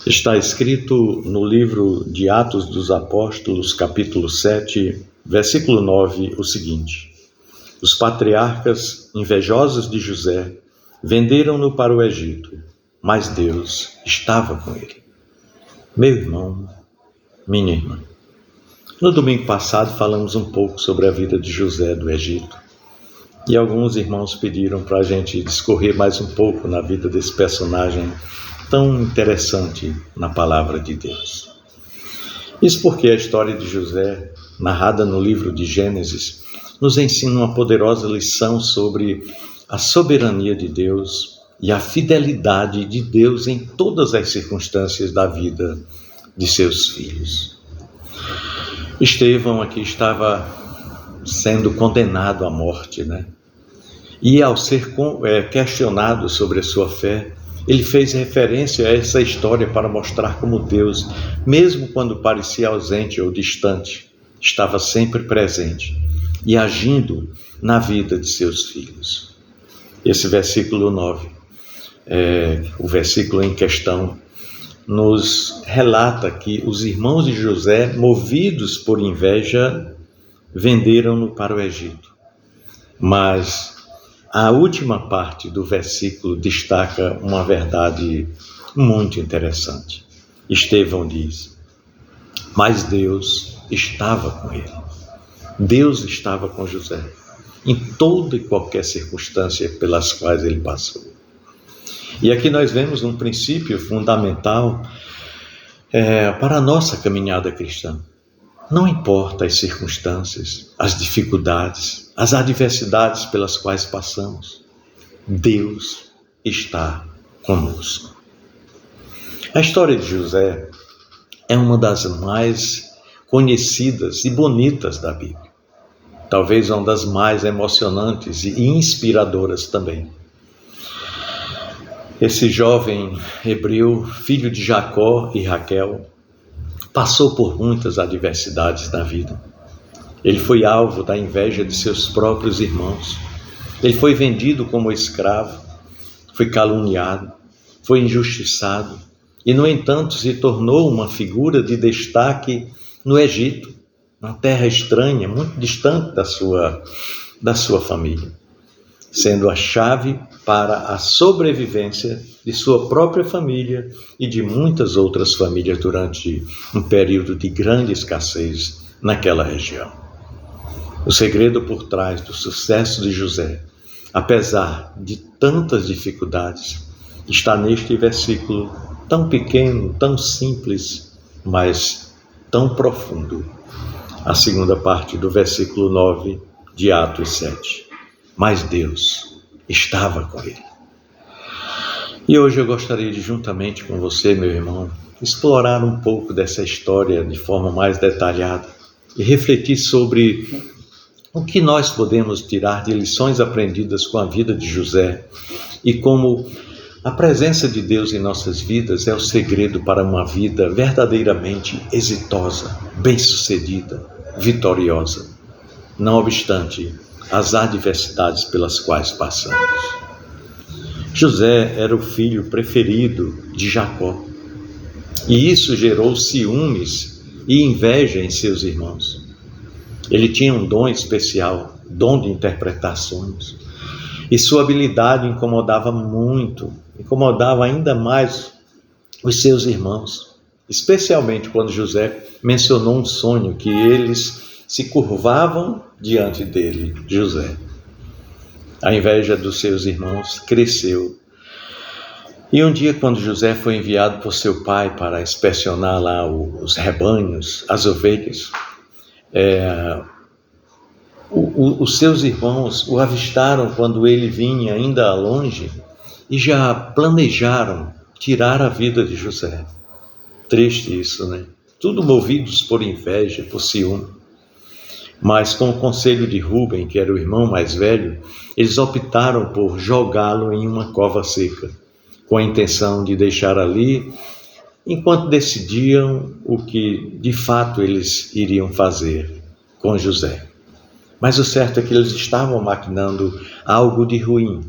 Está escrito no livro de Atos dos Apóstolos, capítulo 7, versículo 9, o seguinte: Os patriarcas, invejosos de José, venderam-no para o Egito, mas Deus estava com ele. Meu irmão, minha irmã, no domingo passado falamos um pouco sobre a vida de José do Egito. E alguns irmãos pediram para a gente discorrer mais um pouco na vida desse personagem tão interessante na palavra de Deus. Isso porque a história de José, narrada no livro de Gênesis, nos ensina uma poderosa lição sobre a soberania de Deus e a fidelidade de Deus em todas as circunstâncias da vida de seus filhos. Estevão aqui estava sendo condenado à morte, E ao ser questionado sobre a sua fé, ele fez referência a essa história para mostrar como Deus, mesmo quando parecia ausente ou distante, estava sempre presente e agindo na vida de seus filhos. Esse versículo 9, o versículo em questão, nos relata que os irmãos de José, movidos por inveja, venderam-no para o Egito. Mas a última parte do versículo destaca uma verdade muito interessante. Estevão diz: mas Deus estava com ele. Deus estava com José em toda e qualquer circunstância pelas quais ele passou. E aqui nós vemos um princípio fundamental para a nossa caminhada cristã. Não importa as circunstâncias, as dificuldades, as adversidades pelas quais passamos, Deus está conosco. A história de José é uma das mais conhecidas e bonitas da Bíblia. Talvez uma das mais emocionantes e inspiradoras também. Esse jovem hebreu, filho de Jacó e Raquel, passou por muitas adversidades na vida. Ele foi alvo da inveja de seus próprios irmãos. Ele foi vendido como escravo, foi caluniado, foi injustiçado e, no entanto, se tornou uma figura de destaque no Egito, uma terra estranha, muito distante da sua família, sendo a chave para a sobrevivência de sua própria família e de muitas outras famílias durante um período de grande escassez naquela região. O segredo por trás do sucesso de José, apesar de tantas dificuldades, está neste versículo tão pequeno, tão simples, mas tão profundo. A segunda parte do versículo 9 de Atos 7. Mas Deus estava com ele. E hoje eu gostaria de, juntamente com você, meu irmão, explorar um pouco dessa história de forma mais detalhada e refletir sobre o que nós podemos tirar de lições aprendidas com a vida de José e como a presença de Deus em nossas vidas é o segredo para uma vida verdadeiramente exitosa, bem-sucedida, vitoriosa, não obstante as adversidades pelas quais passamos. José era o filho preferido de Jacó, e isso gerou ciúmes e inveja em seus irmãos. Ele tinha um dom especial, dom de interpretar sonhos, e sua habilidade incomodava ainda mais os seus irmãos, especialmente quando José mencionou um sonho que eles se curvavam diante dele, José. A inveja dos seus irmãos cresceu. E um dia, quando José foi enviado por seu pai para inspecionar lá os rebanhos, as ovelhas, os seus irmãos o avistaram quando ele vinha ainda longe e já planejaram tirar a vida de José. Triste isso, Tudo movidos por inveja, por ciúme. Mas com o conselho de Rúben, que era o irmão mais velho, eles optaram por jogá-lo em uma cova seca, com a intenção de deixar ali, enquanto decidiam o que de fato eles iriam fazer com José. Mas o certo é que eles estavam maquinando algo de ruim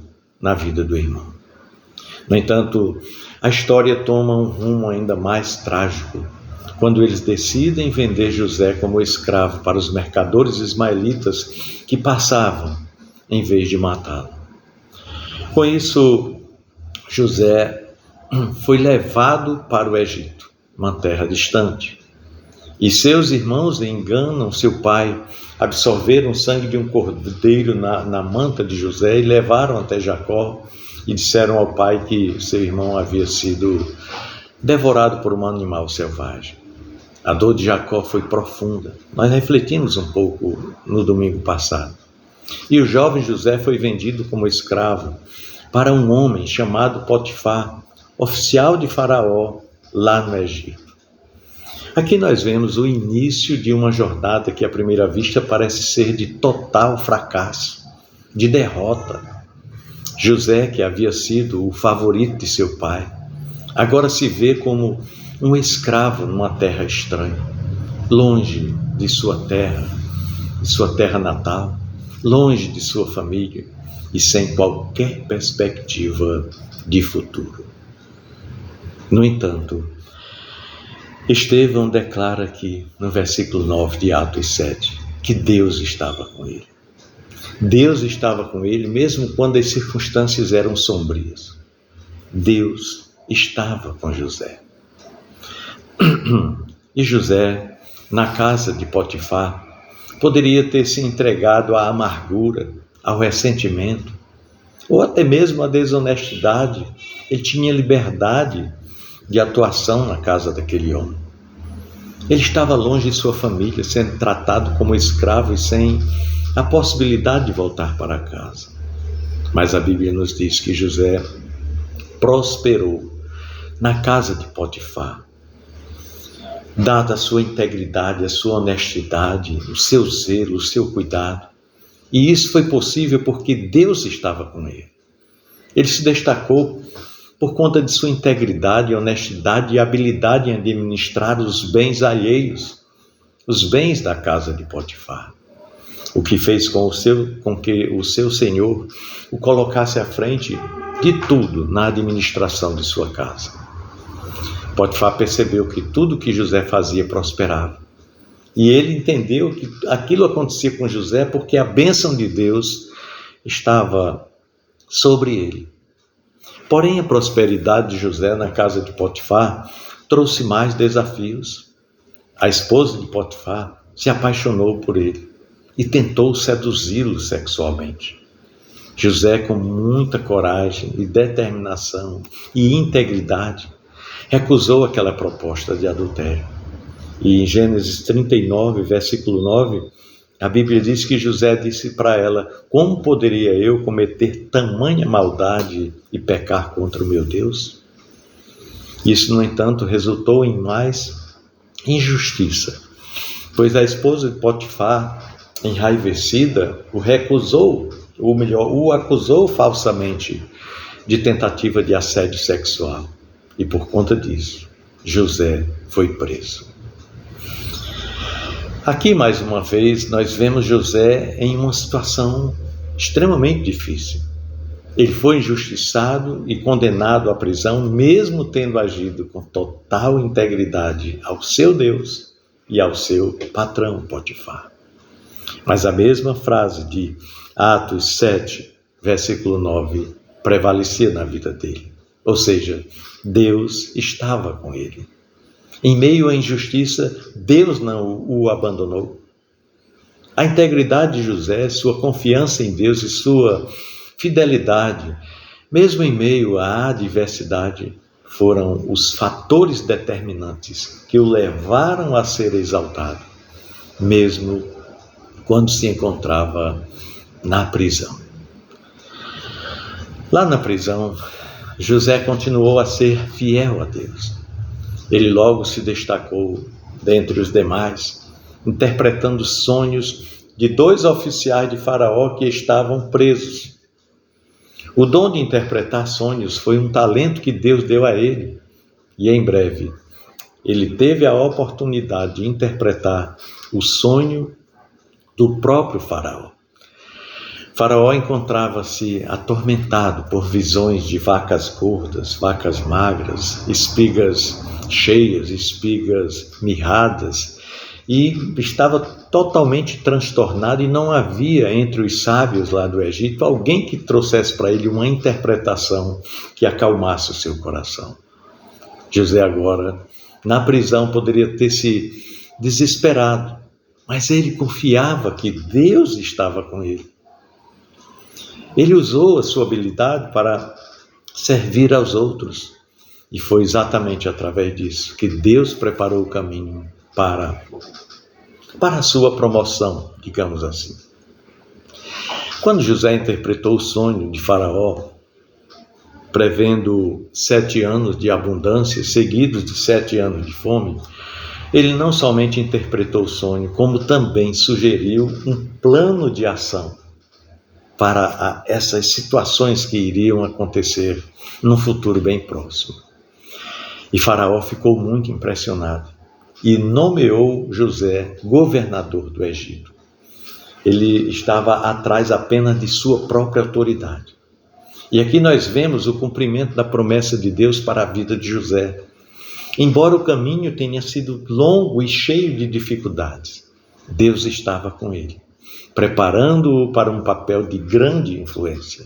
na vida do irmão. No entanto, a história toma um rumo ainda mais trágico, quando eles decidem vender José como escravo para os mercadores ismaelitas que passavam, em vez de matá-lo. Com isso, José foi levado para o Egito, uma terra distante. E seus irmãos enganam seu pai, absorveram o sangue de um cordeiro na manta de José e levaram até Jacó e disseram ao pai que seu irmão havia sido devorado por um animal selvagem. A dor de Jacó foi profunda. Nós refletimos um pouco no domingo passado. E o jovem José foi vendido como escravo para um homem chamado Potifar, oficial de Faraó, lá no Egito. Aqui nós vemos o início de uma jornada que à primeira vista parece ser de total fracasso, de derrota. José, que havia sido o favorito de seu pai, agora se vê como um escravo numa terra estranha, longe de sua terra natal, longe de sua família e sem qualquer perspectiva de futuro. No entanto, Estevão declara aqui no versículo 9 de Atos 7 que Deus estava com ele. Deus estava com ele mesmo quando as circunstâncias eram sombrias. Deus estava com José. E José, na casa de Potifar, poderia ter se entregado à amargura, ao ressentimento, ou até mesmo à desonestidade. Ele tinha liberdade de atuação na casa daquele homem. Ele estava longe de sua família, sendo tratado como escravo e sem a possibilidade de voltar para casa. Mas a Bíblia nos diz que José prosperou na casa de Potifar, dada a sua integridade, a sua honestidade, o seu zelo, o seu cuidado. E isso foi possível porque Deus estava com ele. Ele se destacou por conta de sua integridade, honestidade e habilidade em administrar os bens alheios, os bens da casa de Potifar. O que fez com que o seu senhor o colocasse à frente de tudo na administração de sua casa. Potifar percebeu que tudo que José fazia prosperava. E ele entendeu que aquilo acontecia com José porque a bênção de Deus estava sobre ele. Porém, a prosperidade de José na casa de Potifar trouxe mais desafios. A esposa de Potifar se apaixonou por ele e tentou seduzi-lo sexualmente. José, com muita coragem e determinação e integridade, recusou aquela proposta de adultério. E em Gênesis 39, versículo 9, a Bíblia diz que José disse para ela: como poderia eu cometer tamanha maldade e pecar contra o meu Deus? Isso, no entanto, resultou em mais injustiça, pois a esposa de Potifar, enraivecida, o acusou falsamente de tentativa de assédio sexual. E por conta disso, José foi preso. Aqui, mais uma vez, nós vemos José em uma situação extremamente difícil. Ele foi injustiçado e condenado à prisão, mesmo tendo agido com total integridade ao seu Deus e ao seu patrão Potifar. Mas a mesma frase de Atos 7, versículo 9, prevalecia na vida dele. Ou seja, Deus estava com ele. Em meio à injustiça, Deus não o abandonou. A integridade de José, sua confiança em Deus e sua fidelidade, mesmo em meio à adversidade, foram os fatores determinantes que o levaram a ser exaltado, mesmo quando se encontrava na prisão. Lá na prisão, José continuou a ser fiel a Deus. Ele logo se destacou dentre os demais, interpretando sonhos de 2 oficiais de Faraó que estavam presos. O dom de interpretar sonhos foi um talento que Deus deu a ele, e em breve ele teve a oportunidade de interpretar o sonho do próprio Faraó. Faraó encontrava-se atormentado por visões de vacas gordas, vacas magras, espigas cheias, espigas mirradas, e estava totalmente transtornado, e não havia entre os sábios lá do Egito alguém que trouxesse para ele uma interpretação que acalmasse o seu coração. José agora, na prisão, poderia ter se desesperado, mas ele confiava que Deus estava com ele. Ele usou a sua habilidade para servir aos outros, e foi exatamente através disso que Deus preparou o caminho para a sua promoção, digamos assim. Quando José interpretou o sonho de Faraó, prevendo 7 anos de abundância, seguidos de 7 anos de fome, ele não somente interpretou o sonho, como também sugeriu um plano de ação para essas situações que iriam acontecer num futuro bem próximo. E Faraó ficou muito impressionado e nomeou José governador do Egito. Ele estava atrás apenas de sua própria autoridade. E aqui nós vemos o cumprimento da promessa de Deus para a vida de José. Embora o caminho tenha sido longo e cheio de dificuldades, Deus estava com ele, preparando-o para um papel de grande influência.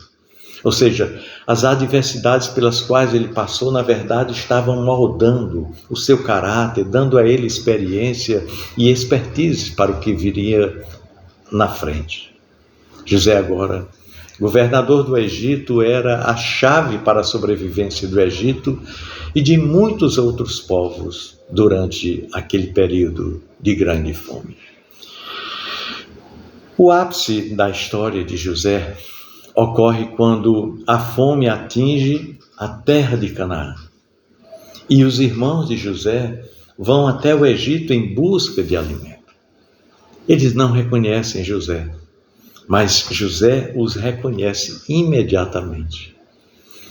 Ou seja, as adversidades pelas quais ele passou, na verdade, estavam moldando o seu caráter, dando a ele experiência e expertise para o que viria na frente. José agora, governador do Egito, era a chave para a sobrevivência do Egito e de muitos outros povos durante aquele período de grande fome. O ápice da história de José ocorre quando a fome atinge a terra de Canaã. E os irmãos de José vão até o Egito em busca de alimento. Eles não reconhecem José, mas José os reconhece imediatamente.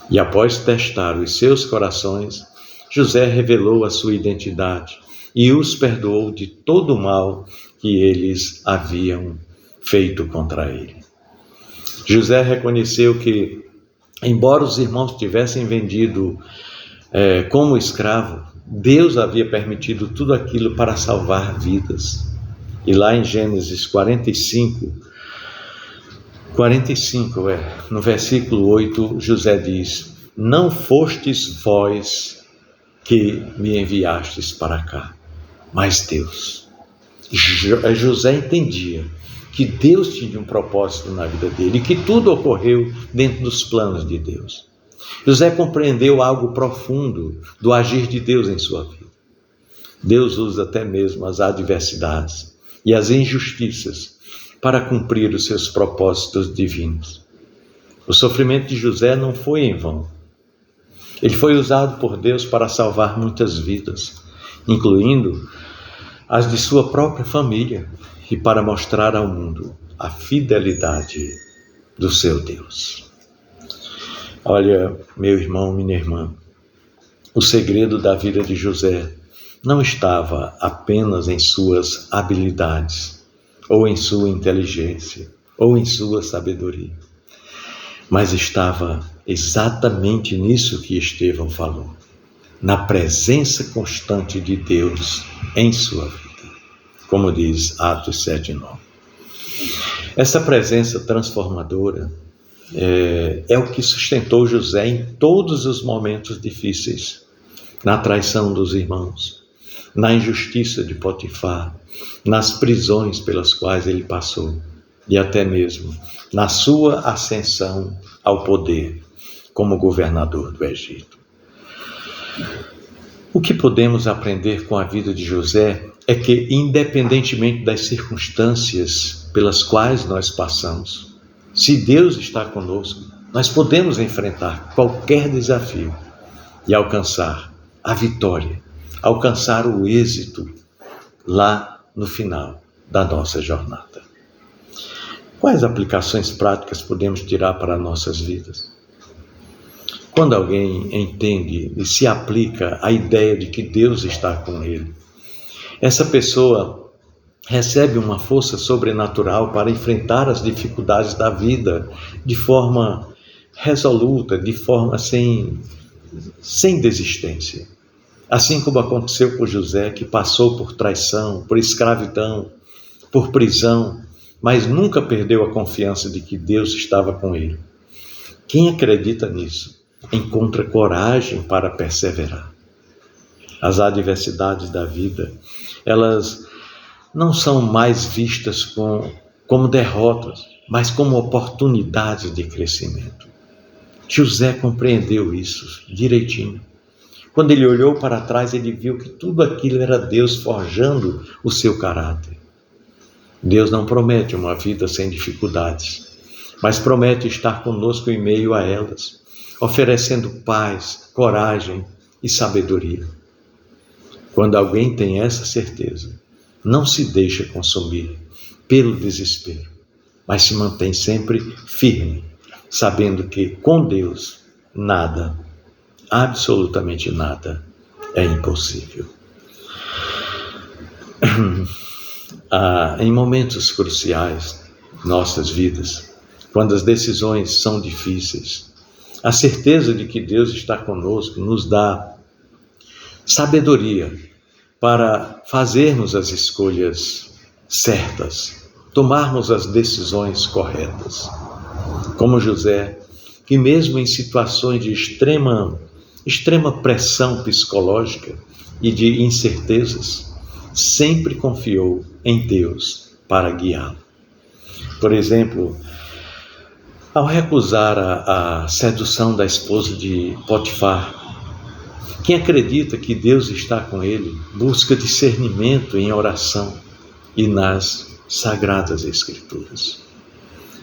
E após testar os seus corações, José revelou a sua identidade e os perdoou de todo o mal que eles haviam feito contra ele. José reconheceu que, embora os irmãos tivessem vendido como escravo, Deus havia permitido tudo aquilo para salvar vidas. E lá em Gênesis 45, no versículo 8, José diz: não fostes vós que me enviastes para cá, mas Deus. José entendia que Deus tinha um propósito na vida dele e que tudo ocorreu dentro dos planos de Deus. José compreendeu algo profundo do agir de Deus em sua vida. Deus usa até mesmo as adversidades e as injustiças para cumprir os seus propósitos divinos. O sofrimento de José não foi em vão. Ele foi usado por Deus para salvar muitas vidas, incluindo as de sua própria família, e para mostrar ao mundo a fidelidade do seu Deus. Olha, meu irmão, minha irmã, o segredo da vida de José não estava apenas em suas habilidades, ou em sua inteligência, ou em sua sabedoria, mas estava exatamente nisso que Estevão falou, na presença constante de Deus em sua vida, como diz Atos 7:9. Essa presença transformadora é o que sustentou José em todos os momentos difíceis, na traição dos irmãos, na injustiça de Potifar, nas prisões pelas quais ele passou e até mesmo na sua ascensão ao poder como governador do Egito. O que podemos aprender com a vida de José é que, independentemente das circunstâncias pelas quais nós passamos, se Deus está conosco, nós podemos enfrentar qualquer desafio e alcançar a vitória, alcançar o êxito lá no final da nossa jornada. Quais aplicações práticas podemos tirar para nossas vidas? Quando alguém entende e se aplica a ideia de que Deus está com ele, essa pessoa recebe uma força sobrenatural para enfrentar as dificuldades da vida de forma resoluta, de forma sem desistência. Assim como aconteceu com José, que passou por traição, por escravidão, por prisão, mas nunca perdeu a confiança de que Deus estava com ele. Quem acredita nisso encontra coragem para perseverar. As adversidades da vida, elas não são mais vistas como derrotas, mas como oportunidades de crescimento. José compreendeu isso direitinho. Quando ele olhou para trás, ele viu que tudo aquilo era Deus forjando o seu caráter. Deus não promete uma vida sem dificuldades, mas promete estar conosco em meio a elas, oferecendo paz, coragem e sabedoria. Quando alguém tem essa certeza, não se deixa consumir pelo desespero, mas se mantém sempre firme, sabendo que com Deus nada, absolutamente nada, é impossível. Em momentos cruciais, nossas vidas, quando as decisões são difíceis, a certeza de que Deus está conosco nos dá sabedoria para fazermos as escolhas certas, tomarmos as decisões corretas. Como José, que mesmo em situações de extrema pressão psicológica e de incertezas, sempre confiou em Deus para guiá-lo. Por exemplo, ao recusar a sedução da esposa de Potifar, quem acredita que Deus está com ele, busca discernimento em oração e nas Sagradas Escrituras.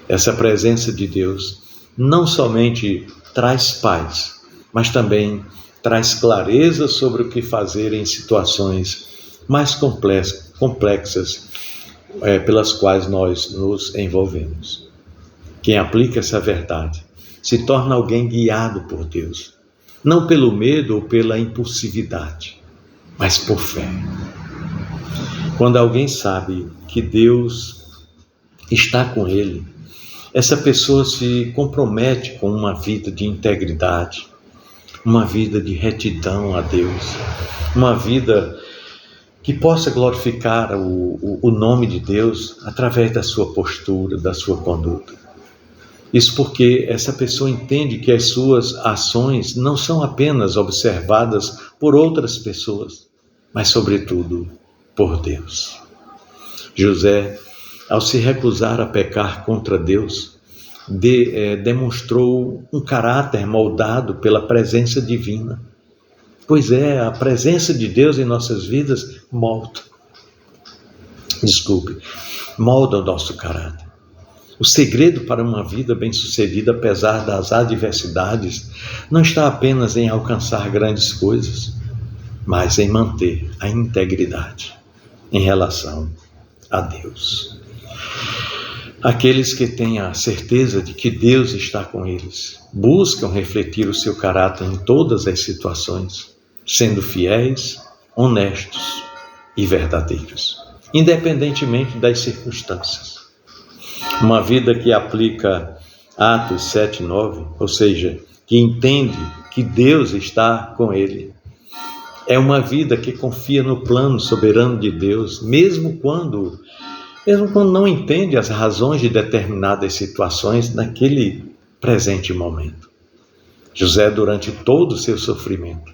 Essa presença de Deus não somente traz paz, mas também traz clareza sobre o que fazer em situações mais complexas pelas quais nós nos envolvemos. Quem aplica essa verdade se torna alguém guiado por Deus, não pelo medo ou pela impulsividade, mas por fé. Quando alguém sabe que Deus está com ele, essa pessoa se compromete com uma vida de integridade, uma vida de retidão a Deus, uma vida que possa glorificar o nome de Deus através da sua postura, da sua conduta. Isso porque essa pessoa entende que as suas ações não são apenas observadas por outras pessoas, mas, sobretudo, por Deus. José, ao se recusar a pecar contra Deus, demonstrou um caráter moldado pela presença divina. Pois é, a presença de Deus em nossas vidas molda o nosso caráter. O segredo para uma vida bem-sucedida, apesar das adversidades, não está apenas em alcançar grandes coisas, mas em manter a integridade em relação a Deus. Aqueles que têm a certeza de que Deus está com eles, buscam refletir o seu caráter em todas as situações, sendo fiéis, honestos e verdadeiros, independentemente das circunstâncias. Uma vida que aplica Atos 7:9, ou seja, que entende que Deus está com ele, é uma vida que confia no plano soberano de Deus, mesmo quando não entende as razões de determinadas situações naquele presente momento. José, durante todo o seu sofrimento,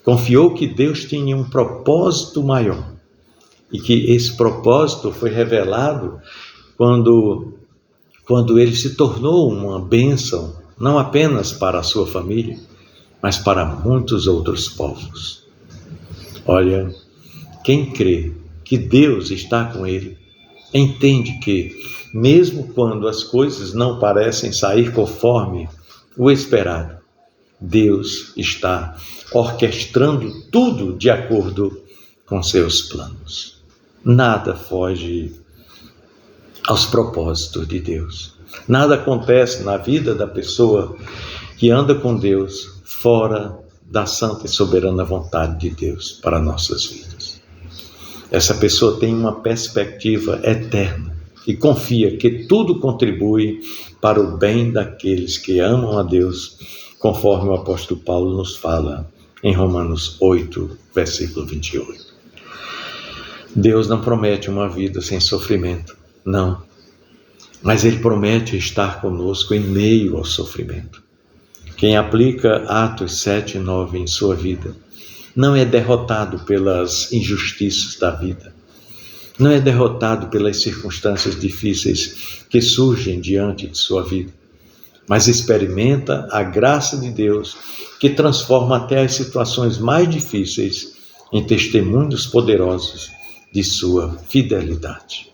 confiou que Deus tinha um propósito maior e que esse propósito foi revelado quando ele se tornou uma bênção, não apenas para a sua família, mas para muitos outros povos. Olha, quem crê que Deus está com ele, entende que, mesmo quando as coisas não parecem sair conforme o esperado, Deus está orquestrando tudo de acordo com seus planos. Nada foge aos propósitos de Deus. Nada acontece na vida da pessoa que anda com Deus fora da santa e soberana vontade de Deus para nossas vidas. essa pessoa tem uma perspectiva eterna e confia que tudo contribui para o bem daqueles que amam a Deus, conforme o apóstolo Paulo nos fala em Romanos 8, versículo 28. Deus não promete uma vida sem sofrimento, não. Mas Ele promete estar conosco em meio ao sofrimento. Quem aplica Atos 7 e 9 em sua vida não é derrotado pelas injustiças da vida, não é derrotado pelas circunstâncias difíceis que surgem diante de sua vida, mas experimenta a graça de Deus que transforma até as situações mais difíceis em testemunhos poderosos de sua fidelidade.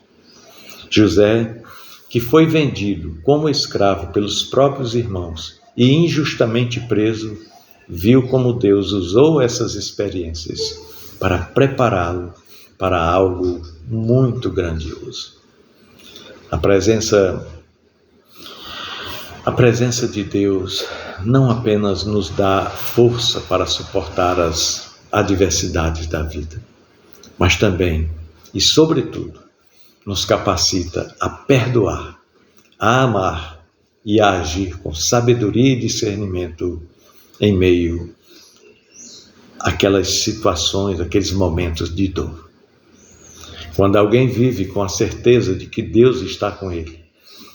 José, que foi vendido como escravo pelos próprios irmãos e injustamente preso, viu como Deus usou essas experiências para prepará-lo para algo muito grandioso. A presença de Deus não apenas nos dá força para suportar as adversidades da vida, mas também, e sobretudo, nos capacita a perdoar, a amar e a agir com sabedoria e discernimento em meio àquelas situações, aqueles momentos de dor. Quando alguém vive com a certeza de que Deus está com ele,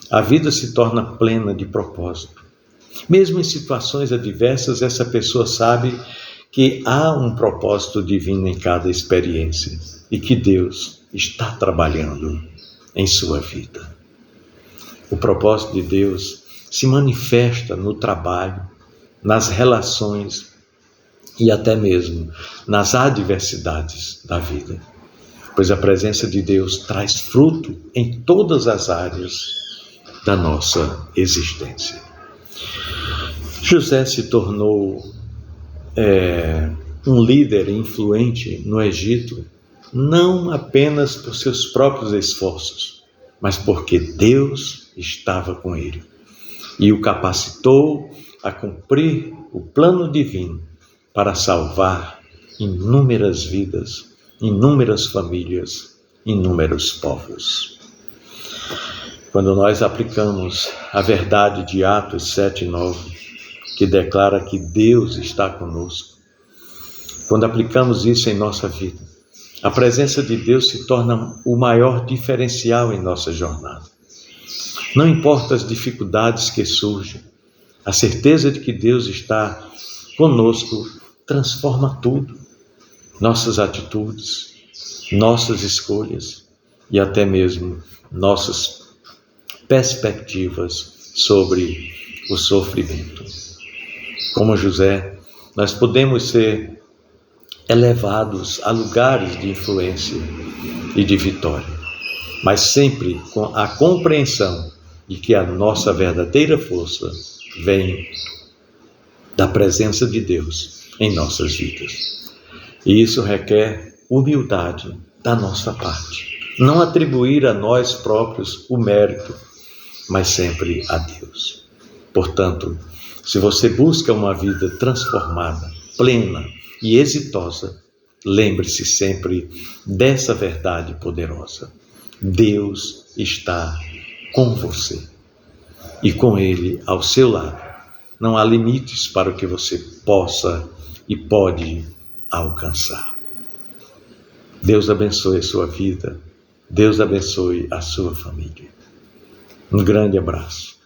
a vida se torna plena de propósito. Mesmo em situações adversas, essa pessoa sabe que há um propósito divino em cada experiência e que Deus está trabalhando em sua vida. O propósito de Deus se manifesta no trabalho, nas relações e até mesmo nas adversidades da vida, pois a presença de Deus traz fruto em todas as áreas da nossa existência. José se tornou um líder influente no Egito, não apenas por seus próprios esforços, mas porque Deus estava com ele e o capacitou a cumprir o plano divino para salvar inúmeras vidas, inúmeras famílias, inúmeros povos. Quando nós aplicamos a verdade de Atos 7 e 9, que declara que Deus está conosco, quando aplicamos isso em nossa vida, a presença de Deus se torna o maior diferencial em nossa jornada. Não importa as dificuldades que surgem, a certeza de que Deus está conosco transforma tudo. Nossas atitudes, nossas escolhas e até mesmo nossas perspectivas sobre o sofrimento. Como José, nós podemos ser elevados a lugares de influência e de vitória, mas sempre com a compreensão de que a nossa verdadeira força vem da presença de Deus em nossas vidas. E isso requer humildade da nossa parte. Não atribuir a nós próprios o mérito, mas sempre a Deus. Portanto, se você busca uma vida transformada, plena e exitosa, lembre-se sempre dessa verdade poderosa. Deus está com você e com Ele ao seu lado. Não há limites para o que você possa e pode alcançar. Deus abençoe a sua vida. Deus abençoe a sua família. Um grande abraço.